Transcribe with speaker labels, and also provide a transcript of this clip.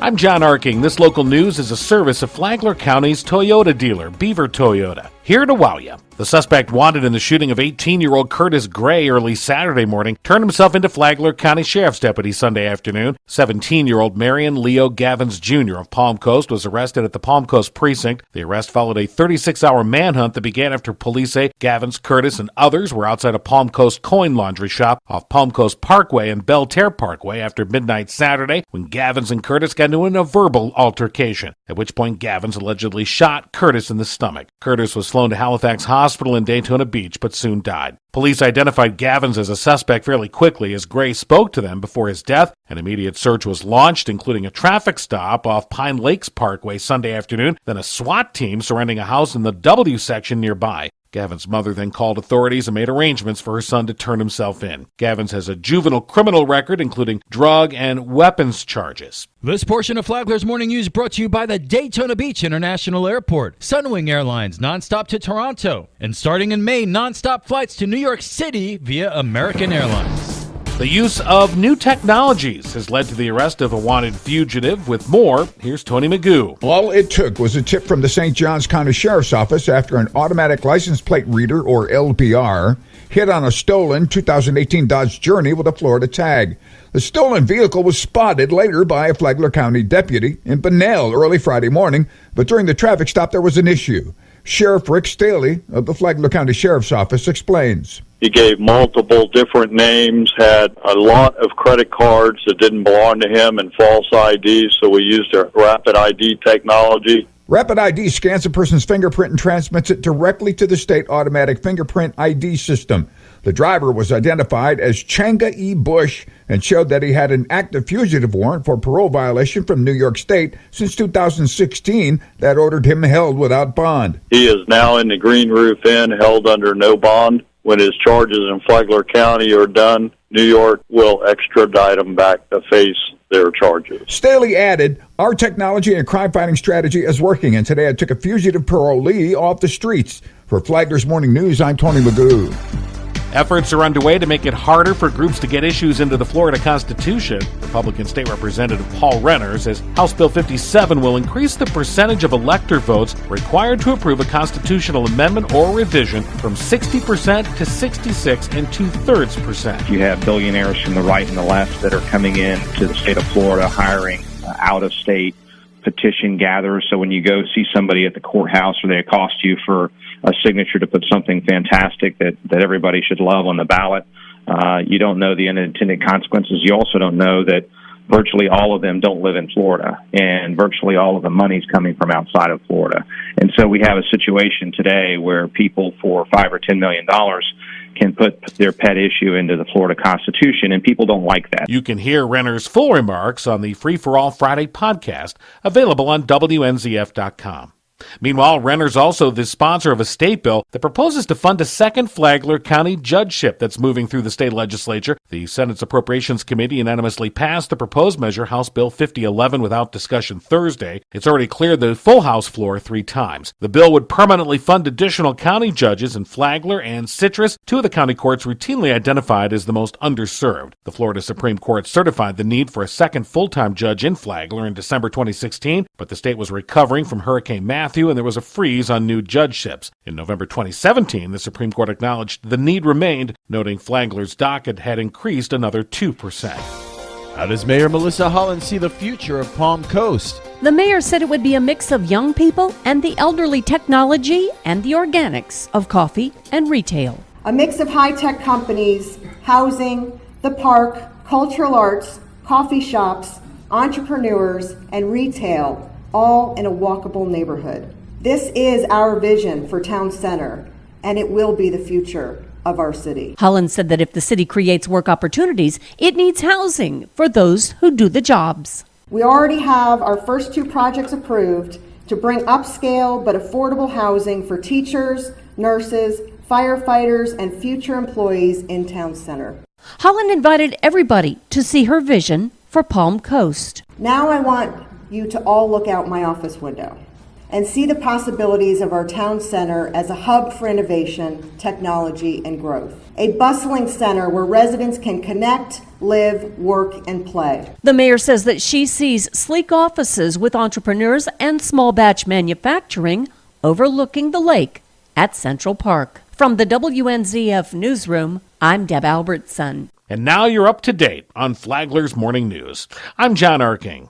Speaker 1: I'm John Arking. This local news is a service of Flagler County's Toyota dealer, Beaver Toyota. Here to wow you. The suspect wanted in the shooting of 18-year-old Curtis Gray early Saturday morning turned himself into Flagler County Sheriff's Deputy Sunday afternoon. 17-year-old Marion Leo Gavins Jr. of Palm Coast was arrested at the Palm Coast precinct. The arrest followed a 36-hour manhunt that began after police say Gavins, Curtis, and others were outside a Palm Coast coin laundry shop off Palm Coast Parkway and Belterre Parkway after midnight Saturday when Gavins and Curtis got into a verbal altercation, at which point Gavins allegedly shot Curtis in the stomach. Curtis was flown to Halifax Hospital in Daytona Beach, but soon died. Police identified Gavins as a suspect fairly quickly as Gray spoke to them before his death. An immediate search was launched, including a traffic stop off Pine Lakes Parkway Sunday afternoon, then a SWAT team surrounding a house in the W section nearby. Gavins' mother then called authorities and made arrangements for her son to turn himself in. Gavins has a juvenile criminal record, including drug and weapons charges.
Speaker 2: This portion of Flagler's Morning News brought to you by the Daytona Beach International Airport, Sunwing Airlines nonstop to Toronto, and starting in May, nonstop flights to New York City via American Airlines.
Speaker 1: The use of new technologies has led to the arrest of a wanted fugitive. With more, here's Tony Magoo.
Speaker 3: All it took was a tip from the St. Johns County Sheriff's Office after an automatic license plate reader, or LPR, hit on a stolen 2018 Dodge Journey with a Florida tag. The stolen vehicle was spotted later by a Flagler County deputy in Bunnell early Friday morning, but during the traffic stop there was an issue. Sheriff Rick Staley of the Flagler County Sheriff's Office explains.
Speaker 4: He gave multiple different names, had a lot of credit cards that didn't belong to him and false IDs, so we used a rapid ID technology.
Speaker 3: Rapid ID scans a person's fingerprint and transmits it directly to the state automatic fingerprint ID system. The driver was identified as Changa E. Bush and showed that he had an active fugitive warrant for parole violation from New York State since 2016 that ordered him held without bond.
Speaker 4: He is now in the Green Roof Inn, held under no bond. When his charges in Flagler County are done, New York will extradite him back to face their charges.
Speaker 3: Staley added, our technology and crime-fighting strategy is working, and today I took a fugitive parolee off the streets. For Flagler's Morning News, I'm Tony Magoo.
Speaker 1: Efforts are underway to make it harder for groups to get issues into the Florida Constitution. Republican State Representative Paul Renner says House Bill 57 will increase the percentage of elector votes required to approve a constitutional amendment or revision from 60% to 66 2/3%.
Speaker 5: You have billionaires from the right and the left that are coming in to the state of Florida hiring out-of-state petition gatherers. So when you go see somebody at the courthouse or they accost you for a signature to put something fantastic that everybody should love on the ballot, you don't know the unintended consequences. You also don't know that virtually all of them don't live in Florida, and virtually all of the money's coming from outside of Florida. And so we have a situation today where people for $5 or $10 million can put their pet issue into the Florida Constitution, and people don't like that.
Speaker 1: You can hear Renner's full remarks on the Free for All Friday podcast, available on WNZF.com. Meanwhile, Renner's also the sponsor of a state bill that proposes to fund a second Flagler County judgeship that's moving through the state legislature. The Senate's Appropriations Committee unanimously passed the proposed measure, House Bill 5011, without discussion Thursday. It's already cleared the full House floor 3 times. The bill would permanently fund additional county judges in Flagler and Citrus, 2 of the county courts routinely identified as the most underserved. The Florida Supreme Court certified the need for a second full-time judge in Flagler in December 2016, but the state was recovering from Hurricane Matthew, and there was a freeze on new judgeships. In November 2017, the Supreme Court acknowledged the need remained, noting Flagler's docket had increased another 2%.
Speaker 2: How does Mayor Melissa Holland see the future of Palm Coast?
Speaker 6: The mayor said it would be a mix of young people and the elderly, technology and the organics of coffee and retail.
Speaker 7: A mix of high-tech companies, housing, the park, cultural arts, coffee shops, entrepreneurs, and retail, all in a walkable neighborhood. This is our vision for Town Center, and it will be the future of our city.
Speaker 6: Holland said that if the city creates work opportunities, it needs housing for those who do the jobs.
Speaker 7: We already have our first 2 projects approved to bring upscale but affordable housing for teachers, nurses, firefighters, and future employees in Town Center.
Speaker 6: Holland invited everybody to see her vision for Palm Coast.
Speaker 7: Now I want you to all look out my office window and see the possibilities of our town center as a hub for innovation, technology, and growth. A bustling center where residents can connect, live, work, and play.
Speaker 6: The mayor says that she sees sleek offices with entrepreneurs and small batch manufacturing overlooking the lake at Central Park. From the WNZF Newsroom, I'm Deb Albertson.
Speaker 1: And now you're up to date on Flagler's Morning News. I'm John Arking.